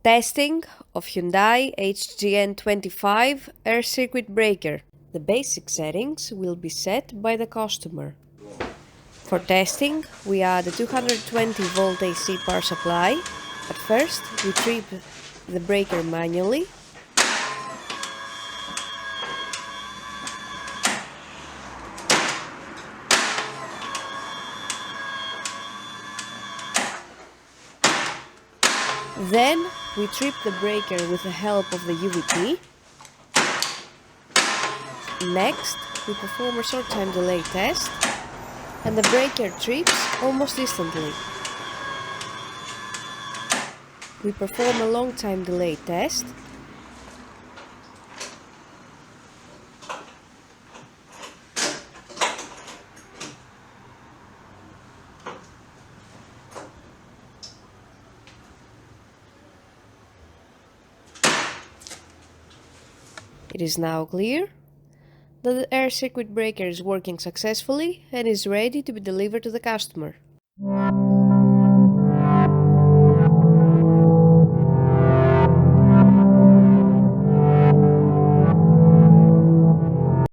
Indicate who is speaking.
Speaker 1: Testing of Hyundai HGN25 air circuit breaker. The basic settings will be set by the customer. For testing, we add a 220 volt AC power supply. At first, we trip the breaker manually. Then we trip the breaker with the help of the UVT. Next, we perform a short time delay test, and the breaker trips almost instantly. We perform a long time delay test. It is now clear that the air circuit breaker is working successfully and is ready to be delivered to the customer.